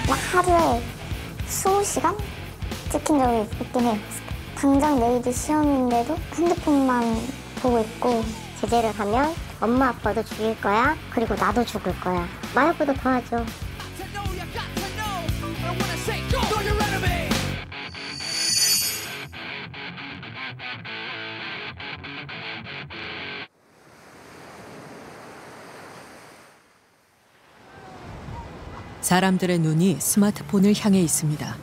막 하루에 20시간 찍힌 적이 있긴 해요. 당장 내일이 시험인데도 핸드폰만 보고 있고, 제재를 하면 엄마 아빠도 죽일 거야. 그리고 나도 죽을 거야. 마약보다 더하죠. 사람들의 눈이 스마트폰을 향해 있습니다.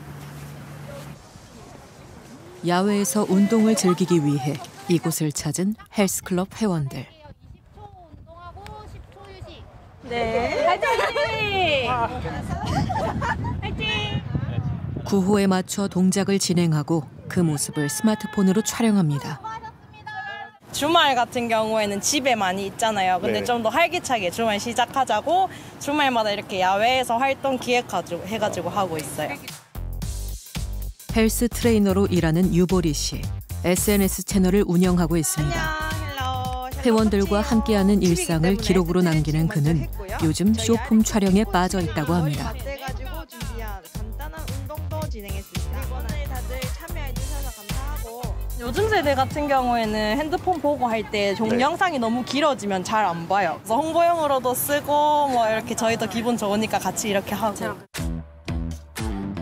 야외에서 운동을 즐기기 위해 이곳을 찾은 헬스클럽 회원들. 네, 화이팅! 화이팅! 구호에 맞춰 동작을 진행하고 그 모습을 스마트폰으로 촬영합니다. 주말 같은 경우에는 집에 많이 있잖아요. 근데 네. 좀 더 활기차게 주말 시작하자고 주말마다 이렇게 야외에서 활동 기획해가지고 하고 있어요. 헬스 트레이너로 일하는 유보리 씨. SNS 채널을 운영하고 있습니다. 회원들과 함께하는 일상을 기록으로 남기는 그는 요즘 쇼폼 촬영에 빠져 있다고 합니다. 요즘 세대 같은 경우에는 핸드폰 보고 할 때 동영상이 너무 길어지면 잘 안 봐요. 그래서 홍보용으로도 쓰고 뭐 이렇게 저희도 기분 좋으니까 같이 이렇게 하고.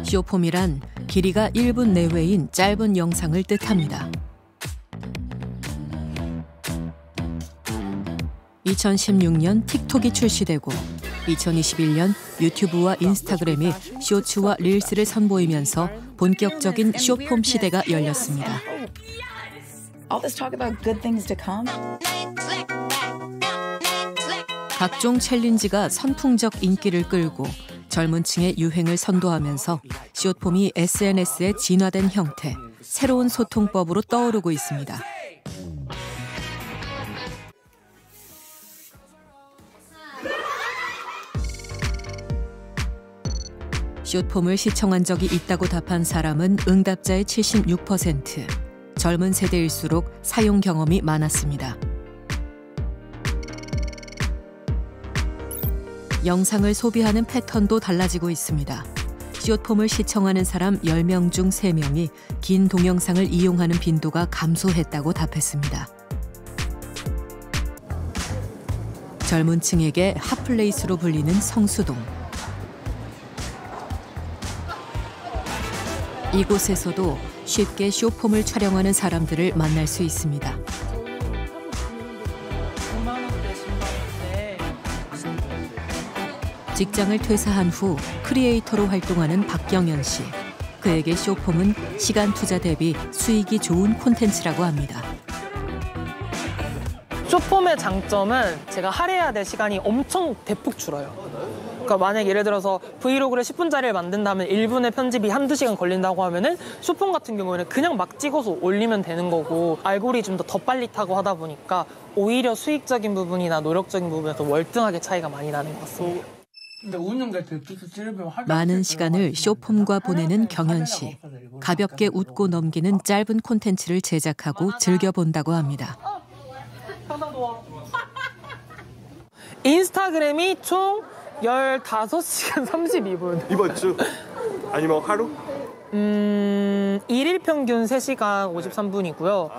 쇼폼이란 길이가 1분 내외인 짧은 영상을 뜻합니다. 2016년 틱톡이 출시되고 2021년 유튜브와 인스타그램이 쇼츠와 릴스를 선보이면서 본격적인 쇼폼 시대가 열렸습니다. 각종 챌린지가 선풍적 인기를 끌고 젊은 층의 유행을 선도하면서 숏폼이 SNS에 진화된 형태, 새로운 소통법으로 떠오르고 있습니다. 숏폼을 시청한 적이 있다고 답한 사람은 응답자의 76%, 젊은 세대일수록 사용 경험이 많았습니다. 영상을 소비하는 패턴도 달라지고 있습니다. 숏폼을 시청하는 사람 10명 중 3명이 긴 동영상을 이용하는 빈도가 감소했다고 답했습니다. 젊은 층에게 핫플레이스로 불리는 성수동. 이곳에서도 쉽게 숏폼을 촬영하는 사람들을 만날 수 있습니다. 직장을 퇴사한 후 크리에이터로 활동하는 박경연 씨. 그에게 숏폼은 시간 투자 대비 수익이 좋은 콘텐츠라고 합니다. 숏폼의 장점은 제가 할애해야 될 시간이 엄청 대폭 줄어요. 그러니까 만약 예를 들어서 브이로그를 10분짜리를 만든다면 1분의 편집이 한두 시간 걸린다고 하면은 숏폼 같은 경우에는 그냥 막 찍어서 올리면 되는 거고 알고리즘도 더 빨리 타고 하다 보니까 오히려 수익적인 부분이나 노력적인 부분에서 월등하게 차이가 많이 나는 것 같습니다. 많은 시간을 숏폼과 보내는 경연 씨. 가볍게 웃고 넘기는 짧은 콘텐츠를 제작하고 즐겨본다고 합니다. 인스타그램이 총 15시간 32분. 이번 주? 아니면 하루? 1일 평균 3시간 53분이고요.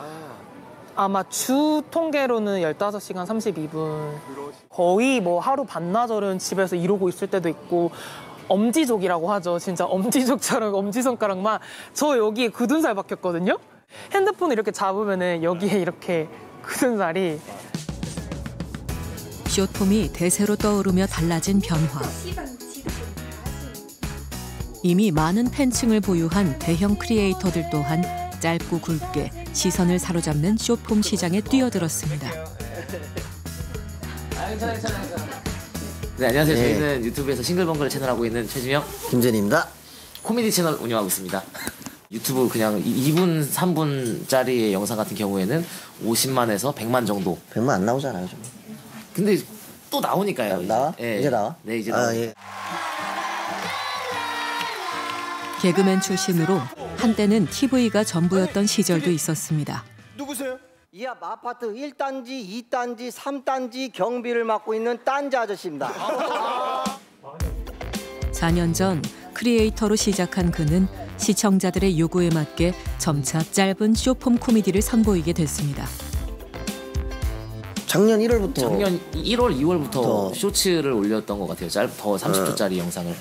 아마 주 통계로는 15시간 32분. 거의 뭐 하루 반나절은 집에서 이러고 있을 때도 있고 엄지족이라고 하죠. 진짜 엄지족처럼 엄지손가락만. 저 여기에 굳은 살 박혔거든요. 핸드폰을 이렇게 잡으면은 여기에 이렇게 굳은 살이. 숏폼이 대세로 떠오르며 달라진 변화. 이미 많은 팬층을 보유한 대형 크리에이터들 또한 짧고 굵게 시선을 사로잡는 숏폼 시장에 뛰어들었습니다. 네, 안녕하세요. 저희는 유튜브에서 싱글벙글 채널 하고 있는 최지명, 김재니입니다. 코미디 채널 운영하고 있습니다. 유튜브 그냥 2분, 3분짜리의 영상 같은 경우에는 50만에서 100만 정도. 100만 안 나오잖아요, 좀. 근데 또 나오니까요. 나와? 예. 이제 나와? 네, 이제 나와. 예. 개그맨 출신으로 한때는 TV가 전부였던 시절도 있었습니다. 누구세요? 이 앞 아파트 1단지, 2단지, 3단지 경비를 맡고 있는 딴지 아저씨입니다. 4년 전 크리에이터로 시작한 그는 시청자들의 요구에 맞게 점차 짧은 쇼폼 코미디를 선보이게 됐습니다. 작년 1월부터. 작년 1월, 2월부터 쇼츠를 올렸던 것 같아요. 더 30초짜리 영상을.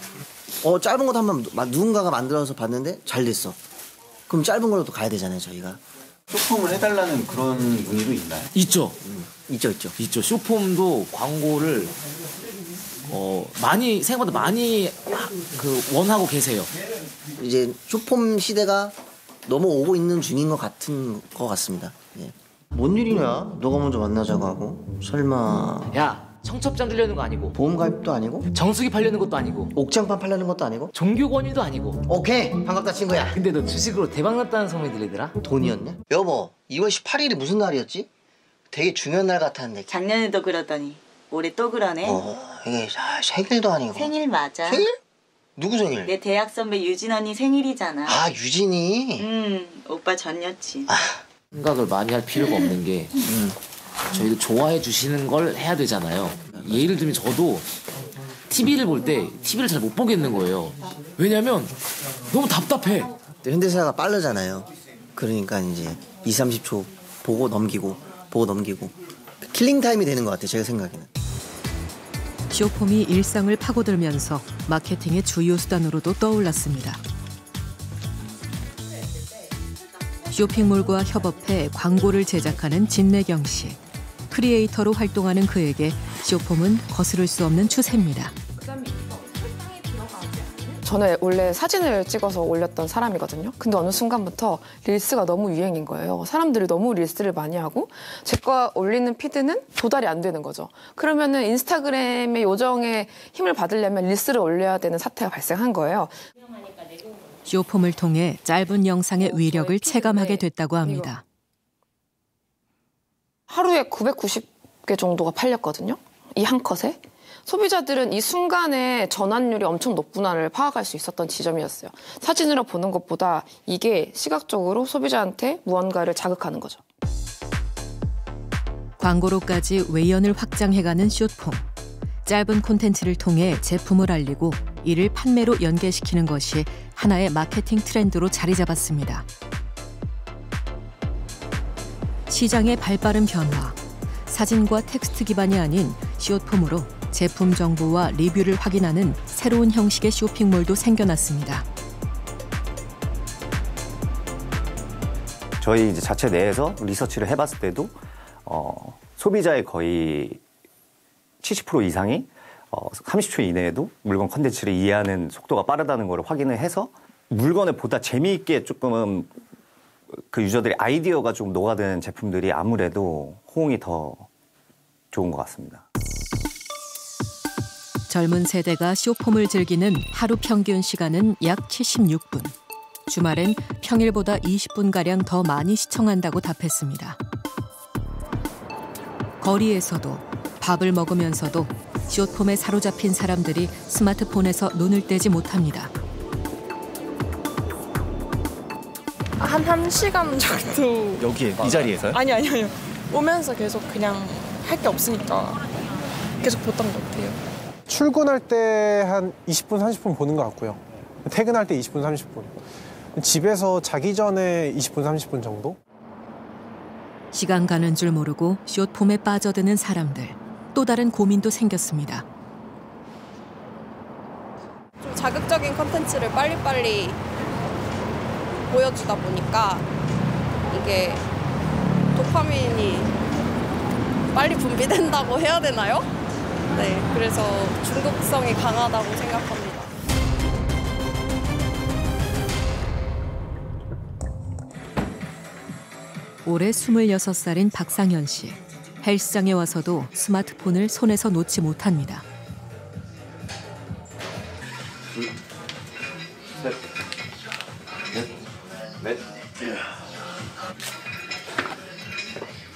짧은 것도 한번 누군가가 만들어서 봤는데 잘 됐어. 그럼 짧은 걸로도 가야 되잖아요, 저희가. 쇼폼을 해달라는 그런 문의도 있나요? 있죠. 있죠. 쇼폼도 광고를 많이 생각보다 많이 원하고 계세요. 이제 쇼폼 시대가 넘어오고 있는 중인 것 같습니다. 예. 뭔 일이냐? 너가 먼저 만나자고 하고. 설마 야, 청첩장 주려는 거 아니고, 보험 가입도 아니고, 정수기 팔려는 것도 아니고, 옥장판 팔려는 것도 아니고. 종교 권유도 아니고. 오케이, 반갑다 친구야. 근데 너 주식으로 대박 났다는 소문이 들리더라? 돈이었냐? 여보, 2월 18일이 무슨 날이었지? 되게 중요한 날 같았는데. 작년에도 그러더니 올해 또 그러네. 이게 생일도 아니고. 생일 맞아. 생일? 누구 생일? 내 대학 선배 유진 언니 생일이잖아. 아, 유진이. 오빠 전 여친. 생각을 많이 할 필요가 없는 게 저희도 좋아해 주시는 걸 해야 되잖아요. 예를 들면 저도 TV를 볼 때 TV를 잘 못 보겠는 거예요. 왜냐면 너무 답답해. 현대사가 빠르잖아요. 그러니까 이제 20-30초 보고 넘기고 킬링 타임이 되는 것 같아요, 제가 생각에는. 쇼폼이 일상을 파고들면서 마케팅의 주요 수단으로도 떠올랐습니다. 쇼핑몰과 협업해 광고를 제작하는 진내경 씨. 크리에이터로 활동하는 그에게 쇼폼은 거스를 수 없는 추세입니다. 저는 원래 사진을 찍어서 올렸던 사람이거든요. 근데 어느 순간부터 릴스가 너무 유행인 거예요. 사람들이 너무 릴스를 많이 하고 제가 올리는 피드는 도달이 안 되는 거죠. 그러면은 인스타그램의 요정에 힘을 받으려면 릴스를 올려야 되는 사태가 발생한 거예요. 쇼폼을 통해 짧은 영상의 위력을 체감하게 됐다고 합니다. 하루에 990개 정도가 팔렸거든요. 이 한 컷에. 소비자들은 이 순간에 전환율이 엄청 높구나를 파악할 수 있었던 지점이었어요. 사진으로 보는 것보다 이게 시각적으로 소비자한테 무언가를 자극하는 거죠. 광고로까지 외연을 확장해가는 쇼폼. 짧은 콘텐츠를 통해 제품을 알리고 이를 판매로 연계시키는 것이 하나의 마케팅 트렌드로 자리 잡았습니다. 시장의 발빠른 변화. 사진과 텍스트 기반이 아닌 쇼폼으로 제품 정보와 리뷰를 확인하는 새로운 형식의 쇼핑몰도 생겨났습니다. 저희 이제 자체 내에서 리서치를 해봤을 때도 소비자의 거의 70% 이상이 30초 이내에도 물건 컨텐츠를 이해하는 속도가 빠르다는 걸 확인을 해서 물건을 보다 재미있게 조금 그 유저들의 아이디어가 좀 녹아드는 제품들이 아무래도 호응이 더 좋은 것 같습니다. 젊은 세대가 쇼폼을 즐기는 하루 평균 시간은 약 76분. 주말엔 평일보다 20분가량 더 많이 시청한다고 답했습니다. 거리에서도 밥을 먹으면서도 쇼폼에 사로잡힌 사람들이 스마트폰에서 눈을 떼지 못합니다. 한 1시간 정도. 여기에 이 자리에서요? 아니요. 오면서 계속 그냥 할 게 없으니까 계속 봤던 것 같아요. 출근할 때 한 20분, 30분 보는 것 같고요. 퇴근할 때 20분, 30분. 집에서 자기 전에 20분, 30분 정도? 시간 가는 줄 모르고 숏폼에 빠져드는 사람들. 또 다른 고민도 생겼습니다. 좀 자극적인 콘텐츠를 빨리빨리 보여주다 보니까 이게 도파민이 빨리 분비된다고 해야 되나요? 네, 그래서 중독성이 강하다고 생각합니다. 올해 26살인 박상현 씨. 헬스장에 와서도 스마트폰을 손에서 놓지 못합니다. 둘, 셋, 넷,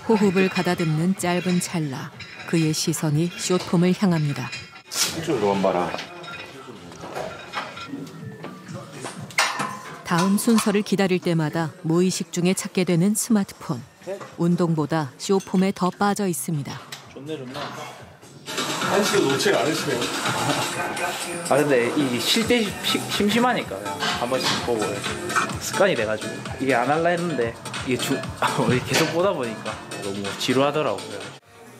호흡을 가다듬는 짧은 찰나 그의 시선이 숏폼을 향합니다. 좀 그만 봐라. 다음 순서를 기다릴 때마다 무의식 중에 찾게 되는 스마트폰. 운동보다 숏폼에 더 빠져 있습니다. 좋네. 한시도 놓치지 않으시네요. 아 근데 이 쉴 때 심심하니까 그냥 한 번씩 보고 습관이 돼가지고 이게 안 할라 했는데 이게 계속 보다 보니까 너무 지루하더라고요.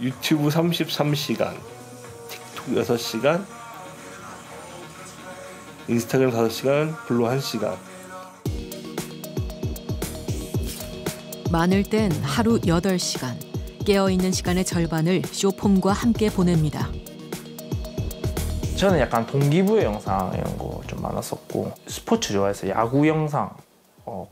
유튜브 33시간, 틱톡 6시간, 인스타그램 5시간, 블루 1시간. 많을 땐 하루 8시간. 깨어있는 시간의 절반을 숏폼과 함께 보냅니다. 저는 약간 동기부여 영상 이런 거 좀 많았었고 스포츠 좋아해서 야구 영상,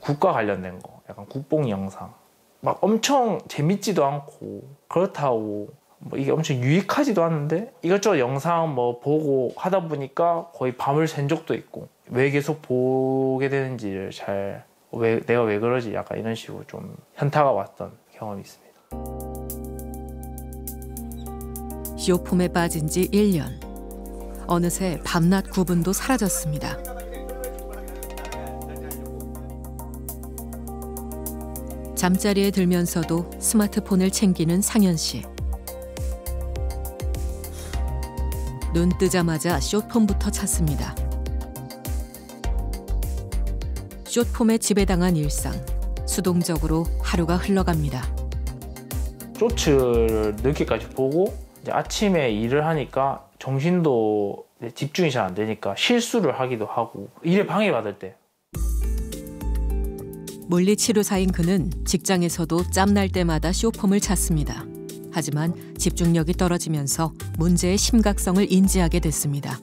국가 관련된 거, 약간 국뽕 영상 막 엄청 재밌지도 않고 그렇다고 뭐 이게 엄청 유익하지도 않은데 이것저것 영상 뭐 보고 하다 보니까 거의 밤을 샌 적도 있고 왜 계속 보게 되는지를 내가 왜 그러지 약간 이런 식으로 좀 현타가 왔던 경험이 있습니다. 숏폼에 빠진 지 1년. 어느새 밤낮 구분도 사라졌습니다. 잠자리에 들면서도 스마트폰을 챙기는 상현 씨. 눈 뜨자마자 숏폼부터 찾습니다. 숏폼에 지배당한 일상. 수동적으로 하루가 흘러갑니다. 쇼츠를 늦게까지 보고 이제 아침에 일을 하니까 정신도 집중이 잘 안 되니까 실수를 하기도 하고 일에 방해받을 때. 물리치료사인 그는 직장에서도 짬날 때마다 숏폼을 찾습니다. 하지만 집중력이 떨어지면서 문제의 심각성을 인지하게 됐습니다.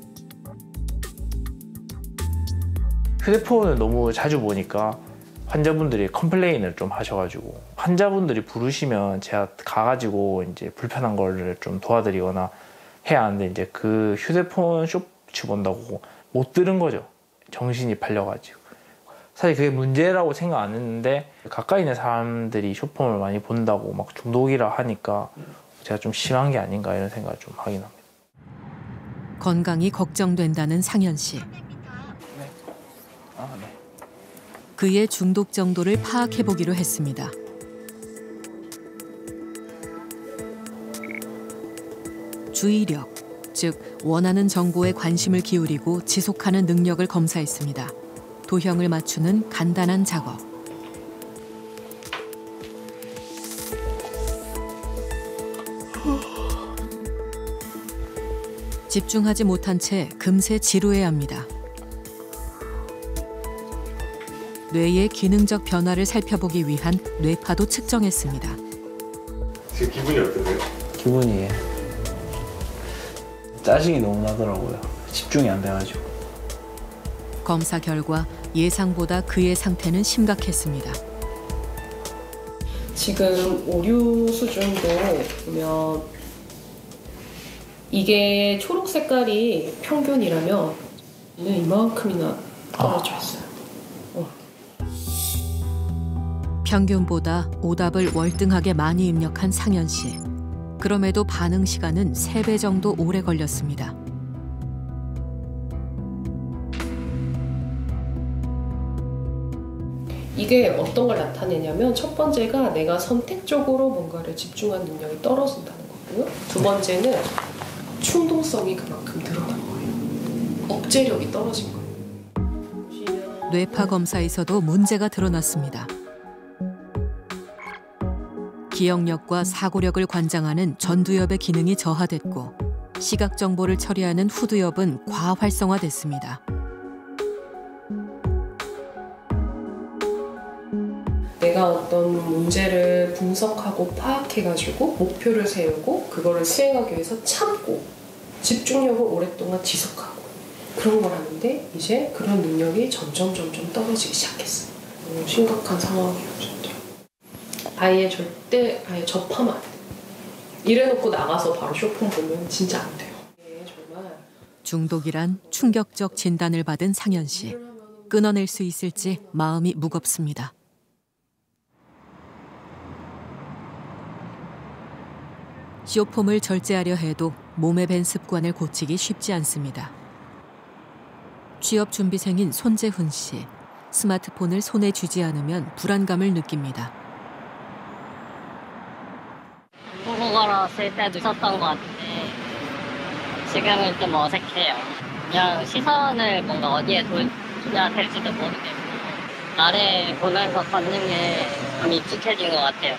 휴대폰을 너무 자주 보니까 환자분들이 컴플레인을 좀 하셔가지고 환자분들이 부르시면 제가 가가지고 이제 불편한 거를 좀 도와드리거나 해야 하는데 이제 그 휴대폰 쇼츠 본다고 못 들은 거죠. 정신이 팔려가지고. 사실 그게 문제라고 생각 안 했는데 가까이 있는 사람들이 숏폼을 많이 본다고 막 중독이라 하니까 제가 좀 심한 게 아닌가 이런 생각을 좀 하긴 합니다. 건강이 걱정된다는 상현 씨. 그의 중독 정도를 파악해보기로 했습니다. 주의력, 즉 원하는 정보에 관심을 기울이고 지속하는 능력을 검사했습니다. 도형을 맞추는 간단한 작업. 집중하지 못한 채 금세 지루해야 합니다. 뇌의 기능적 변화를 살펴보기 위한 뇌파도 측정했습니다. 지금 기분이 어떠세요? 기분이 짜증이 너무 나더라고요. 집중이 안 돼가지고. 검사 결과 예상보다 그의 상태는 심각했습니다. 지금 오류 수준도 보면 이게 초록 색깔이 평균이라면 이만큼이나 떨어져 있어요. 평균보다 오답을 월등하게 많이 입력한 상현 씨. 그럼에도 반응 시간은 3배 정도 오래 걸렸습니다. 이게 어떤 걸 나타내냐면 첫 번째가 내가 선택적으로 뭔가를 집중한 능력이 떨어진다는 거고요. 두 번째는 충동성이 그만큼 늘어난 거예요. 억제력이 떨어진 거예요. 뇌파 검사에서도 문제가 드러났습니다. 기억력과 사고력을 관장하는 전두엽의 기능이 저하됐고 시각 정보를 처리하는 후두엽은 과활성화됐습니다. 내가 어떤 문제를 분석하고 파악해가지고 목표를 세우고 그거를 수행하기 위해서 참고 집중력을 오랫동안 지속하고 그런 걸 하는데 이제 그런 능력이 점점 떨어지기 시작했어요. 너무 심각한 상황이에요. 아예 절대 접하면 안 돼요. 이래놓고 나가서 바로 숏폼 보면 진짜 안 돼요. 정말 중독이란 충격적 진단을 받은 상현 씨. 끊어낼 수 있을지 마음이 무겁습니다. 쇼폼을 절제하려 해도 몸에 밴 습관을 고치기 쉽지 않습니다. 취업 준비생인 손재훈 씨. 스마트폰을 손에 쥐지 않으면 불안감을 느낍니다. 한국어로 쓸 때도 썼던 것 같은데 지금은 좀 어색해요. 그냥 시선을 뭔가 어디에 둬야 될지도 모르겠고 나를 보면서 걷는 게 좀 익숙해진 것 같아요.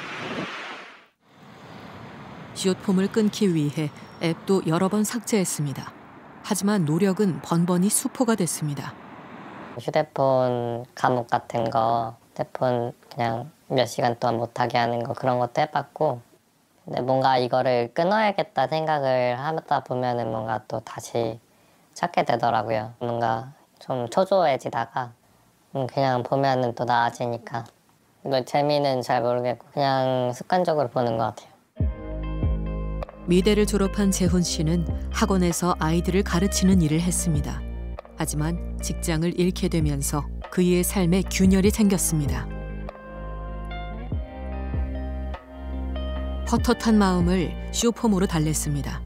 숏폼을 끊기 위해 앱도 여러 번 삭제했습니다. 하지만 노력은 번번이 수포가 됐습니다. 휴대폰 감옥 같은 거, 휴대폰 그냥 몇 시간 동안 못하게 하는 거 그런 것도 해봤고 근데 뭔가 이거를 끊어야겠다 생각을 하다 보면은 뭔가 또 다시 찾게 되더라고요. 뭔가 좀 초조해지다가 그냥 보면은 또 나아지니까 뭐 재미는 잘 모르겠고 그냥 습관적으로 보는 것 같아요. 미대를 졸업한 재훈 씨는 학원에서 아이들을 가르치는 일을 했습니다. 하지만 직장을 잃게 되면서 그의 삶에 균열이 생겼습니다. 헛헛한 마음을 쇼폼으로 달랬습니다.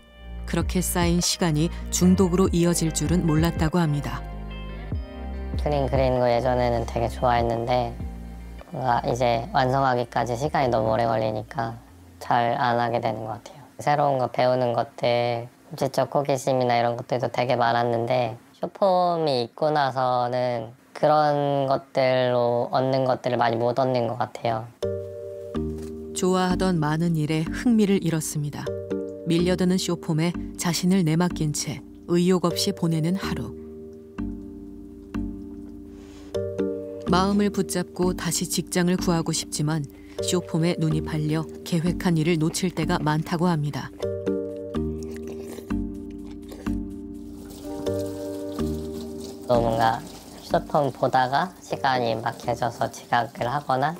그렇게 쌓인 시간이 중독으로 이어질 줄은 몰랐다고 합니다. 그림 그리는 거 예전에는 되게 좋아했는데 뭔가 이제 완성하기까지 시간이 너무 오래 걸리니까 잘 안 하게 되는 것 같아요. 새로운 거 배우는 것들, 지적 호기심이나 이런 것들도 되게 많았는데 쇼폼이 있고 나서는 그런 것들로 얻는 것들을 많이 못 얻는 것 같아요. 좋아하던 많은 일에 흥미를 잃었습니다. 밀려드는 쇼폼에 자신을 내맡긴 채 의욕 없이 보내는 하루. 마음을 붙잡고 다시 직장을 구하고 싶지만 쇼폼에 눈이 팔려 계획한 일을 놓칠 때가 많다고 합니다. 또 뭔가 휴대폰 보다가 시간이 막혀져서 지각을 하거나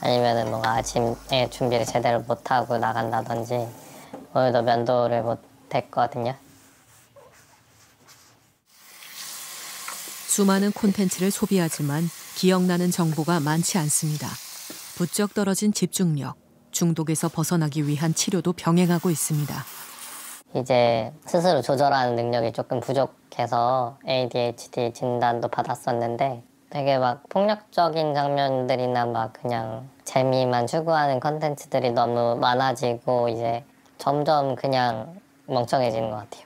아니면은 뭔가 아침에 준비를 제대로 못하고 나간다든지 오늘도 면도를 못했거든요. 수많은 콘텐츠를 소비하지만 기억나는 정보가 많지 않습니다. 부쩍 떨어진 집중력, 중독에서 벗어나기 위한 치료도 병행하고 있습니다. 이제 스스로 조절하는 능력이 조금 부족해서 ADHD 진단도 받았었는데 되게 막 폭력적인 장면들이나 막 그냥 재미만 추구하는 콘텐츠들이 너무 많아지고 이제 점점 그냥 멍청해지는 것 같아요.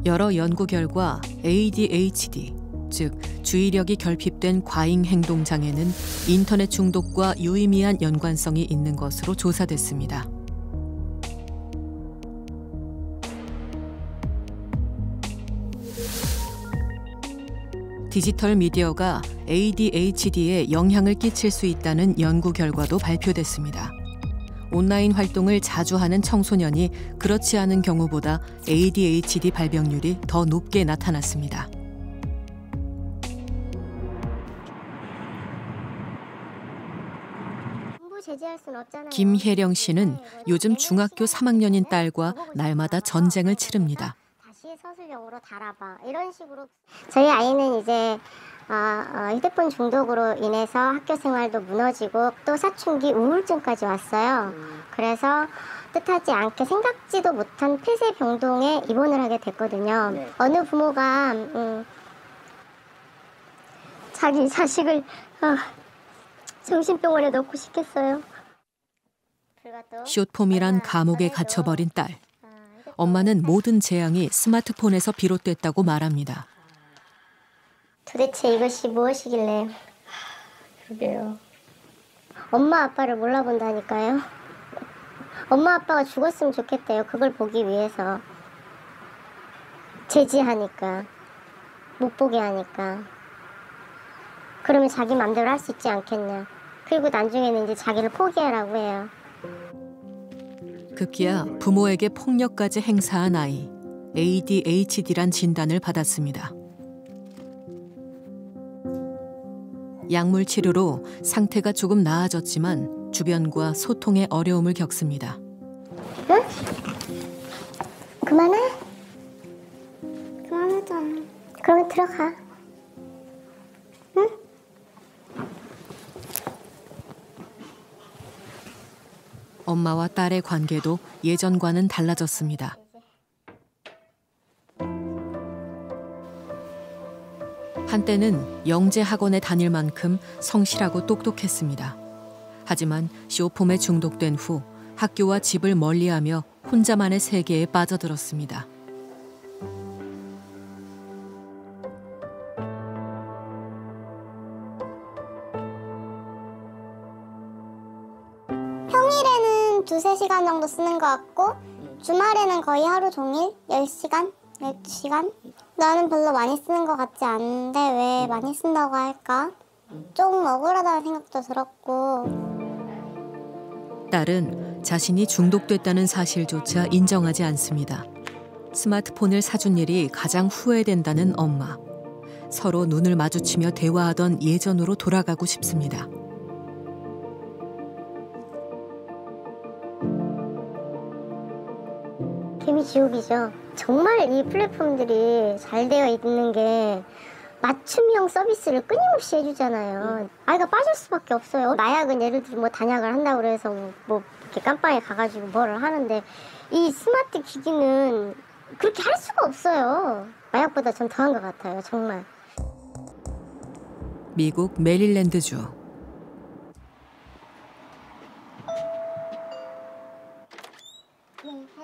여러 연구 결과 ADHD, 즉 주의력이 결핍된 과잉 행동 장애는 인터넷 중독과 유의미한 연관성이 있는 것으로 조사됐습니다. 디지털 미디어가 ADHD에 영향을 끼칠 수 있다는 연구 결과도 발표됐습니다. 온라인 활동을 자주 하는 청소년이 그렇지 않은 경우보다 ADHD 발병률이 더 높게 나타났습니다. 김혜령 씨는 요즘 중학교 3학년인 딸과 날마다 전쟁을 치릅니다. 다시 서술형으로 달아봐 이런 식으로 저희 아이는 이제 휴대폰 중독으로 인해서 학교 생활도 무너지고 또 사춘기 우울증까지 왔어요. 그래서 뜻하지 않게 생각지도 못한 폐쇄병동에 입원을 하게 됐거든요. 네. 어느 부모가 자기 자식을 정신병원에 넣고 싶겠어요. 숏폼이란 감옥에 gat혀버린 딸. 엄마는 모든 재앙이 스마트폰에서 비롯됐다고 말합니다. 도대체 이것이 무엇이길래. 그러게요. 엄마 아빠를 몰라본다니까요. 엄마 아빠가 죽었으면 좋겠대요. 그걸 보기 위해서. 제지하니까. 못 보게 하니까. 그러면 자기 맘대로 할 수 있지 않겠냐. 그리고 나중에는 이제 자기를 포기하라고 해요. 급기야 부모에게 폭력까지 행사한 아이. ADHD란 진단을 받았습니다. 약물 치료로 상태가 조금 나아졌지만 주변과 소통에 어려움을 겪습니다. 응? 그만해? 그만하자. 그러면 들어가. 응? 엄마와 딸의 관계도 예전과는 달라졌습니다. 한때는 영재 학원에 다닐 만큼 성실하고 똑똑했습니다. 하지만 쇼폼에 중독된 후 학교와 집을 멀리하며 혼자만의 세계에 빠져들었습니다. 평일에는 2-3시간 정도 쓰는 것 같고 주말에는 거의 하루 종일 10시간, 12시간? 나는 별로 많이 쓰는 것 같지 않은데 왜 많이 쓴다고 할까? 조금 억울하다는 생각도 들었고. 딸은 자신이 중독됐다는 사실조차 인정하지 않습니다. 스마트폰을 사준 일이 가장 후회된다는 엄마. 서로 눈을 마주치며 대화하던 예전으로 돌아가고 싶습니다. 개미지옥이죠. 정말 이 플랫폼들이 잘 되어 있는 게 맞춤형 서비스를 끊임없이 해주잖아요. 아이가 빠질 수밖에 없어요. 마약은 예를 들어 뭐 단약을 한다고 해서 뭐 이렇게 깜빵에 가가지고 뭐를 하는데 이 스마트 기기는 그렇게 할 수가 없어요. 마약보다 전 더한 것 같아요, 정말. 미국 메릴랜드주.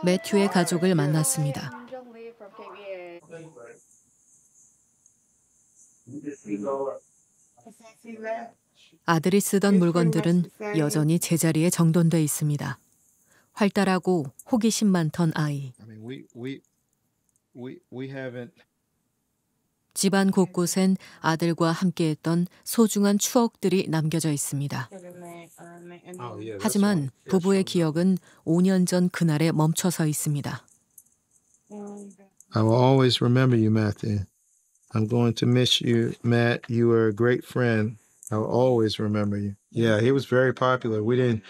매튜의 가족을 만났습니다. 아들이 쓰던 물건들은 여전히 제자리에 정돈돼 있습니다. 활달하고 호기심 많던 아이. 집안 곳곳엔 아들과 함께했던 소중한 추억들이 남겨져 있습니다. 하지만 부부의 기억은 5년 전 그날에 멈춰서 있습니다. I will always remember you, Matthew. I'm going to miss you, Matt. You were a great friend. I will always remember you. Yeah, he was very popular. We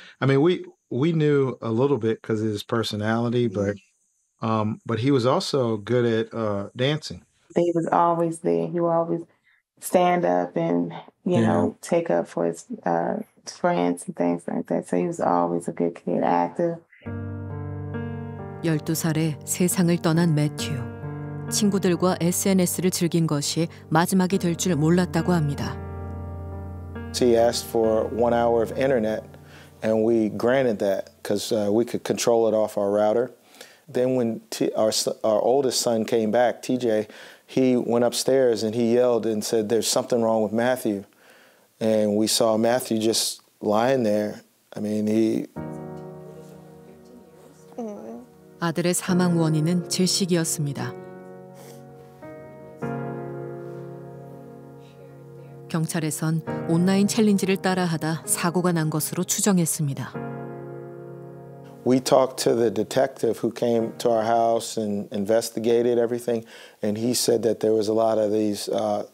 knew a little bit because of his personality, but he was also good at dancing. He was always there. He would always stand up and, you know, take up for his friends and things like that. So he was always a good kid, active. 12살에 세상을 떠난 매튜. 친구들과 SNS를 즐긴 것이 마지막이 될 줄 몰랐다고 합니다. He asked for 1 hour of internet, and we granted that because we could control it off our router. Then when our oldest son came back, TJ, he went upstairs and he yelled and said, "There's something wrong with Matthew." And we saw Matthew just lying there. I mean, 아들의 사망 원인은 질식이었습니다. 경찰에선 온라인 챌린지를 따라하다 사고가 난 것으로 추정했습니다. We talked to the detective who came to our house and investigated everything, and he said that there was a lot of these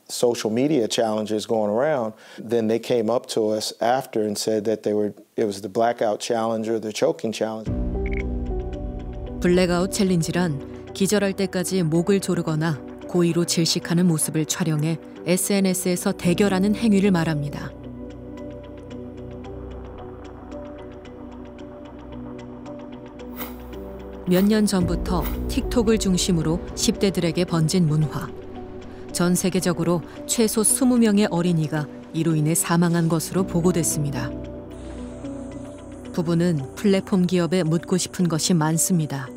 social media challenges going around. Then they came up to us after and said that it was the blackout challenge or the choking challenge. 블랙아웃 챌린지란 기절할 때까지 목을 조르거나 고의로 질식하는 모습을 촬영해 SNS에서 대결하는 행위를 말합니다. 몇 년 전부터 틱톡을 중심으로 10대들에게 번진 문화. 전 세계적으로 최소 20명의 어린이가 이로 인해 사망한 것으로 보고됐습니다. 부부는 플랫폼 기업에 묻고 싶은 것이 많습니다.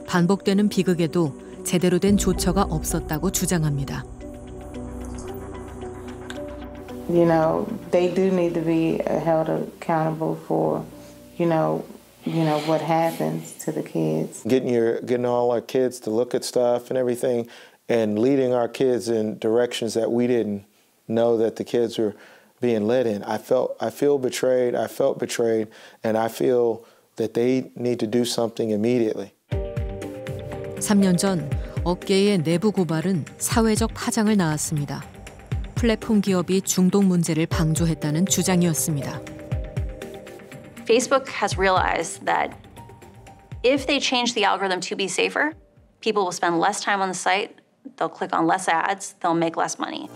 반복되는 비극에도 제대로 된 조처가 없었다고 주장합니다. You know, they do need to be held accountable for, you know what happens to the kids. Getting all our kids to look at stuff and everything, and leading our kids in directions that we didn't know that the kids were being led in. I feel betrayed. I felt betrayed, and I feel that they need to do something immediately. 3년 전 업계의 내부 고발은 사회적 파장을 낳았습니다. 플랫폼 기업이 중독 문제를 방조했다는 주장이었습니다. Facebook has realized that if they change the algorithm to be safer, people will spend less time on the site, they'll click on less ads, they'll make less money.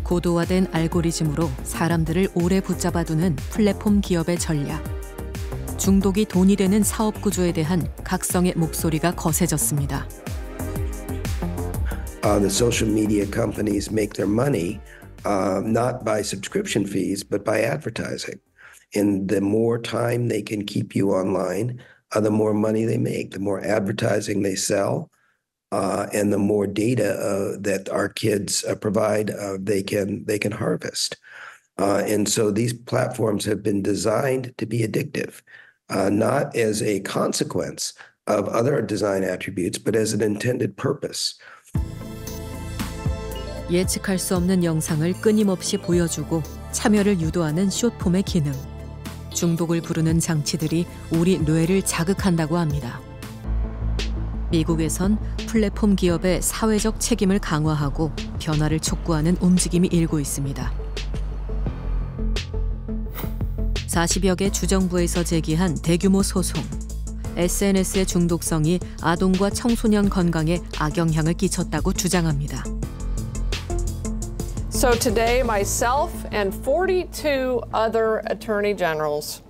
고도화된 알고리즘으로 사람들을 오래 붙잡아두는 플랫폼 기업의 전략. 중독이 돈이 되는 사업 구조에 대한 각성의 목소리가 거세졌습니다. The social media companies make their money not by subscription fees, but by advertising. And the more time they can keep you online, the more money they make, the more advertising they sell, and the more data that our kids provide, they can harvest. And so these platforms have been designed to be addictive, not as a consequence of other design attributes, but as an intended purpose. 예측할 수 없는 영상을 끊임없이 보여주고 참여를 유도하는 숏폼의 기능. 중독을 부르는 장치들이 우리 뇌를 자극한다고 합니다. 미국에선 플랫폼 기업의 사회적 책임을 강화하고 변화를 촉구하는 움직임이 일고 있습니다. 40여 개 주정부에서 제기한 대규모 소송. SNS의 중독성이 아동과 청소년 건강에 악영향을 끼쳤다고 주장합니다. So today, myself and 42 other attorney generals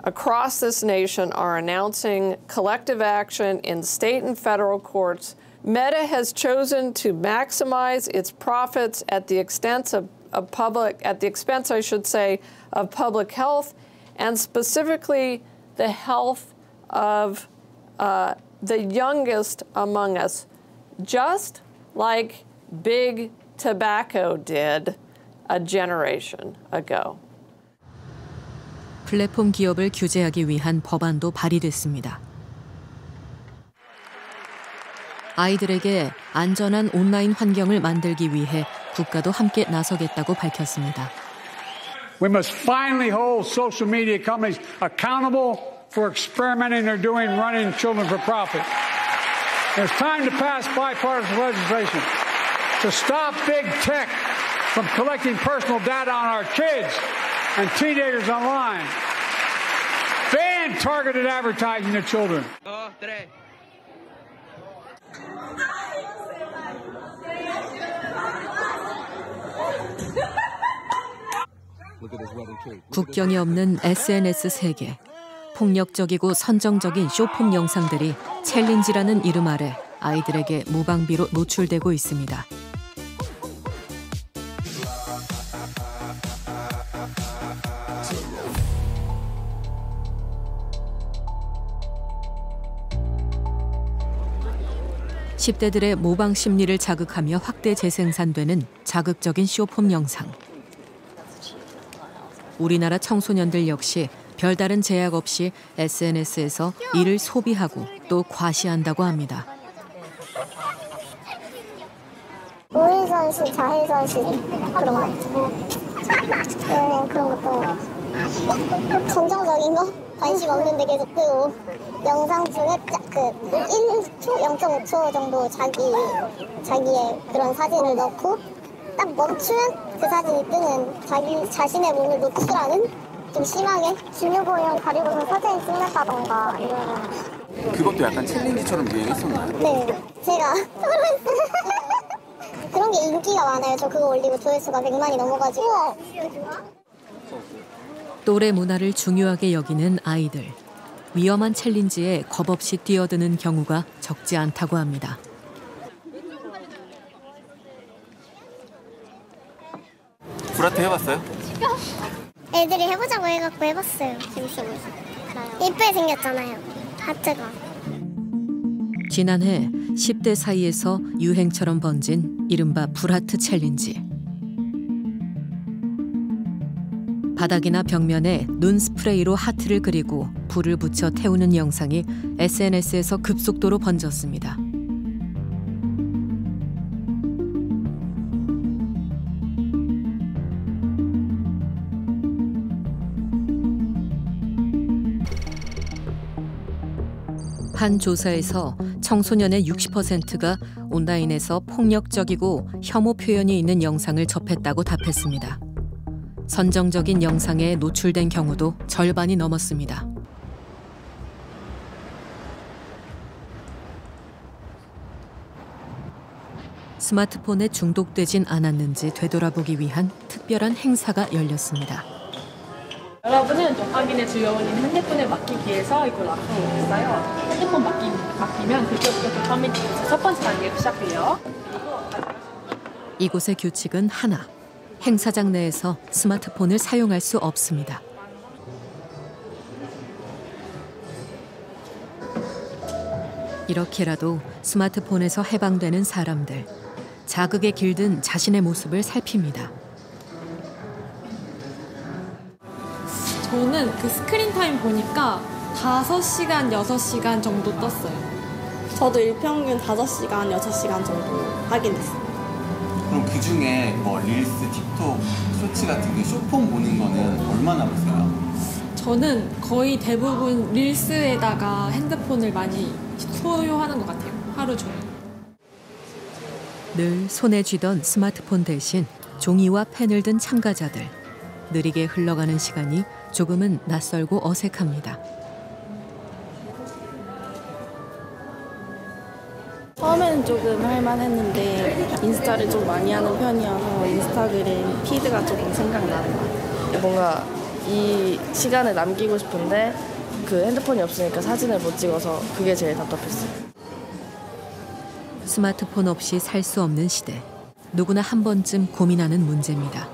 across this nation are announcing collective action in state and federal courts. Meta has chosen to maximize its profits at the expense of public health, and specifically the health of the youngest among us, just like big tobacco did a generation ago. 플랫폼 기업을 규제하기 위한 법안도 발의됐습니다. 아이들에게 안전한 온라인 환경을 만들기 위해 국가도 함께 나서겠다고 밝혔습니다. We must finally hold social media companies accountable for experimenting they're doing running children for profit. It's time to pass bipartisan legislation to stop big tech from collecting personal data on our kids and teenagers online. Ban targeted advertising to children. 국경이 없는 SNS 세계. 폭력적이고 선정적인 숏폼 영상들이 챌린지라는 이름 아래 아이들에게 무방비로 노출되고 있습니다. 10대들의 모방 심리를 자극하며 확대 재생산되는 자극적인 숏폼 영상. 우리나라 청소년들 역시 별다른 제약 없이 SNS에서 이를 소비하고 또 과시한다고 합니다. 우회전식, 자해전식 그런 거 있죠. 그런 것도 정정적인 거 관심 없는데 계속 뜨고 영상 중에 그 1초, 0.5초 정도 자기의 그런 사진을 넣고 딱 멈추면 그 사진이 뜨는 자기 자신의 몸을 노출하는 좀 심하게 중요보이면 가리고서 사진을 찍는다던가 이런. 그것도 약간 챌린지처럼 유행했었나요? 네, 제가 그런 게 인기가 많아요. 저 그거 올리고 조회수가 100만이 넘어가지고. 또래 문화를 중요하게 여기는 아이들. 위험한 챌린지에 겁없이 뛰어드는 경우가 적지 않다고 합니다. 불아트 해봤어요? 애들이 해보자고 해갖고 해봤어요. 재밌어 보여서. 이쁘게 생겼잖아요. 하트가. 지난해 10대 사이에서 유행처럼 번진 이른바 불하트 챌린지. 바닥이나 벽면에 눈 스프레이로 하트를 그리고 불을 붙여 태우는 영상이 SNS에서 급속도로 번졌습니다. 한 조사에서 청소년의 60%가 온라인에서 폭력적이고 혐오 표현이 있는 영상을 접했다고 답했습니다. 선정적인 영상에 노출된 경우도 절반이 넘었습니다. 스마트폰에 중독되진 않았는지 되돌아보기 위한 특별한 행사가 열렸습니다. 여러분은 도파민의 즐거움인 핸드폰을 맡기기 위해서 이걸 앞으로 오겠어요. 핸드폰 맡기면 그때부터 도파민 첫 번째 단계가 시작돼요. 이곳의 규칙은 하나. 행사장 내에서 스마트폰을 사용할 수 없습니다. 이렇게라도 스마트폰에서 해방되는 사람들. 자극에 길든 자신의 모습을 살핍니다. 저는 그 스크린 타임 보니까 5시간, 6시간 정도 떴어요. 저도 일평균 5시간, 6시간 정도 하긴 했어요. 그럼 그 중에 뭐 릴스, 틱톡, 쇼츠 같은 게 쇼폼 보는 거는 얼마나 보세요? 저는 거의 대부분 릴스에다가 핸드폰을 많이 소요하는 것 같아요. 하루 종일. 늘 손에 쥐던 스마트폰 대신 종이와 펜을 든 참가자들. 느리게 흘러가는 시간이 조금은 낯설고 어색합니다. 처음에는 조금 할만했는데 인스타를 좀 많이 하는 편이어서 인스타그램 피드가 조금 생각나는 것 같아요. 뭔가 이 시간을 남기고 싶은데 그 핸드폰이 없으니까 사진을 못 찍어서 그게 제일 답답했어요. 스마트폰 없이 살 수 없는 시대. 누구나 한 번쯤 고민하는 문제입니다.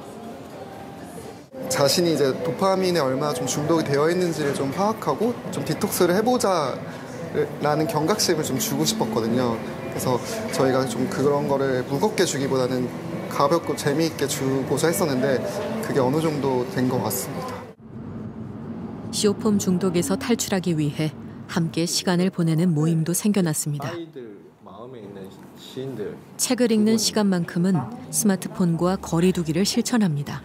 자신이 이제 도파민에 얼마나 좀 중독이 되어 있는지를 좀 파악하고 좀 디톡스를 해보자라는 경각심을 좀 주고 싶었거든요. 그래서 저희가 좀 그런 거를 무겁게 주기보다는 가볍고 재미있게 주고자 했었는데 그게 어느 정도 된 것 같습니다. 쇼폼 중독에서 탈출하기 위해 함께 시간을 보내는 모임도 생겨났습니다. 마음에 있는 시인들. 책을 읽는 시간만큼은 스마트폰과 거리 두기를 실천합니다.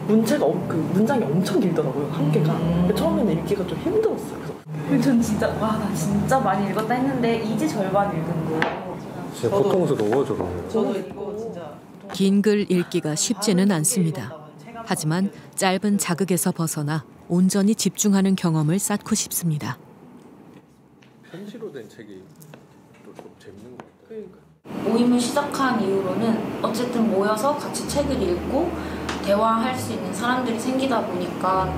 문장이 엄청 길더라고요. 한 개가. 처음에는 읽기가 좀 힘들었어요. 전 진짜 나 진짜 많이 읽었다 했는데 이제 절반 읽은 거예요. 진짜 고통스러워 저런. 저도 이거 진짜 긴 글 읽기가 쉽지는 않습니다. 하지만 짧은 자극에서 벗어나 온전히 집중하는 경험을 쌓고 싶습니다. 편지로 된 책이 또 좀 재밌는 것 같아요. 모임을 시작한 이후로는 어쨌든 모여서 같이 책을 읽고 대화할 수 있는 사람들이 생기다 보니까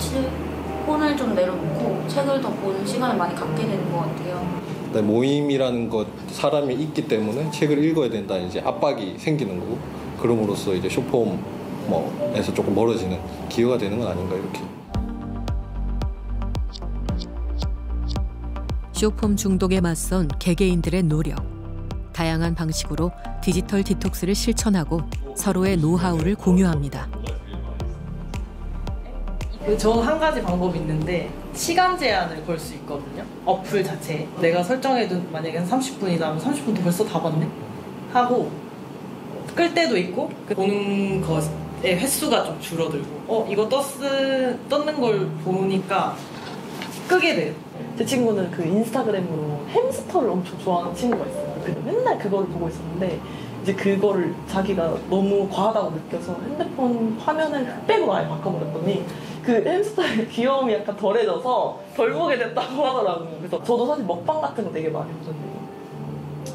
폰을 좀 내려놓고 책을 더 보는 시간을 많이 갖게 되는 것 같아요. 모임이라는 것 사람이 있기 때문에 책을 읽어야 된다는 이제 압박이 생기는 거고 그럼으로써 이제 쇼폼에서 조금 멀어지는 기회가 되는 건 아닌가 이렇게. 쇼폼 중독에 맞선 개개인들의 노력. 다양한 방식으로 디지털 디톡스를 실천하고 서로의 노하우를 공유합니다. 저 한 가지 방법이 있는데 시간 제한을 걸 수 있거든요. 어플 자체에 내가 설정해둔 만약에 한 30분이다 하면 30분도 벌써 다 봤네? 하고 끌 때도 있고 보는 것의 횟수가 좀 줄어들고 이거 떴는 걸 보니까 끄게 돼요. 제 친구는 그 인스타그램으로 햄스터를 엄청 좋아하는 친구가 있어요. 맨날 그걸 보고 있었는데 이제 그거를 자기가 너무 과하다고 느껴서 핸드폰 화면을 흑백으로 아예 바꿔버렸더니 그 햄스터의 귀여움이 약간 덜해져서 덜 보게 됐다고 하더라고요. 그래서 저도 사실 먹방 같은 거 되게 많이 보는데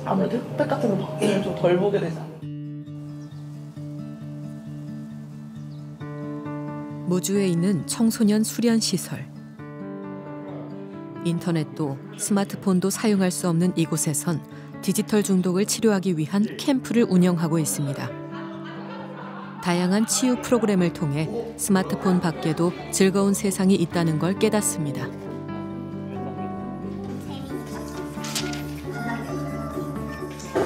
아무래도 흑백 같은 거 바꾸면 좀 덜 보게 되지 않아요? 무주에 있는 청소년 수련 시설. 인터넷도 스마트폰도 사용할 수 없는 이곳에선 디지털 중독을 치료하기 위한 캠프를 운영하고 있습니다. 다양한 치유 프로그램을 통해 스마트폰 밖에도 즐거운 세상이 있다는 걸 깨닫습니다.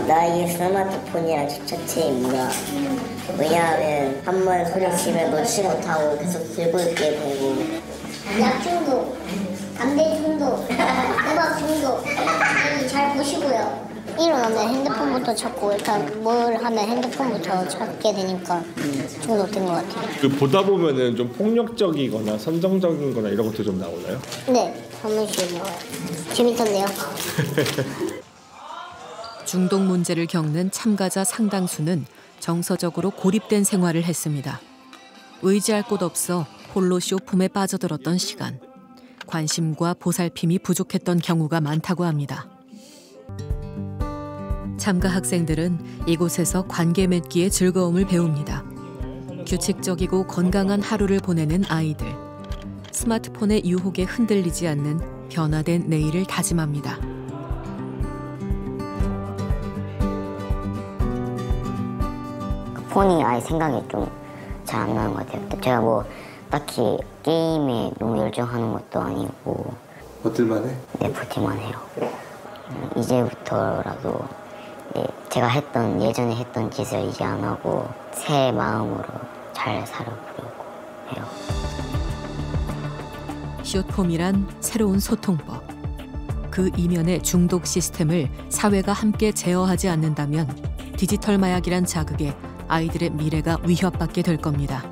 나의 스마트폰이랑 집착체의 무가 왜냐하면 한 번 소리치면 놓지 못하고 계속 들고 있게 되고 약 중독, 담배 중독, 음악 중독 잘 보시고요. 일어나면 핸드폰부터 찾고 일단 뭘 하면 핸드폰부터 찾게 되니까 중독된 것 같아요. 그 보다 보면은 좀 폭력적이거나 선정적인거나 이런 것도 좀 나오나요? 네, 한 번씩 나와요. 재밌던데요. 중독 문제를 겪는 참가자 상당수는 정서적으로 고립된 생활을 했습니다. 의지할 곳 없어 홀로 쇼폼에 빠져들었던 시간. 관심과 보살핌이 부족했던 경우가 많다고 합니다. 참가 학생들은 이곳에서 관계 맺기의 즐거움을 배웁니다. 규칙적이고 건강한 하루를 보내는 아이들. 스마트폰의 유혹에 흔들리지 않는 변화된 내일을 다짐합니다. 폰이 아예 생각이 좀 잘 안 나는 것 같아요. 제가 뭐 딱히 게임에 너무 열중하는 것도 아니고. 어딜만 해? 네, 버틸만 해요. 이제부터라도 제가 예전에 했던 짓을 이제 안 하고 새 마음으로 잘 살아보려고 해요. 숏폼이란 새로운 소통법. 그 이면의 중독 시스템을 사회가 함께 제어하지 않는다면 디지털 마약이란 자극에 아이들의 미래가 위협받게 될 겁니다.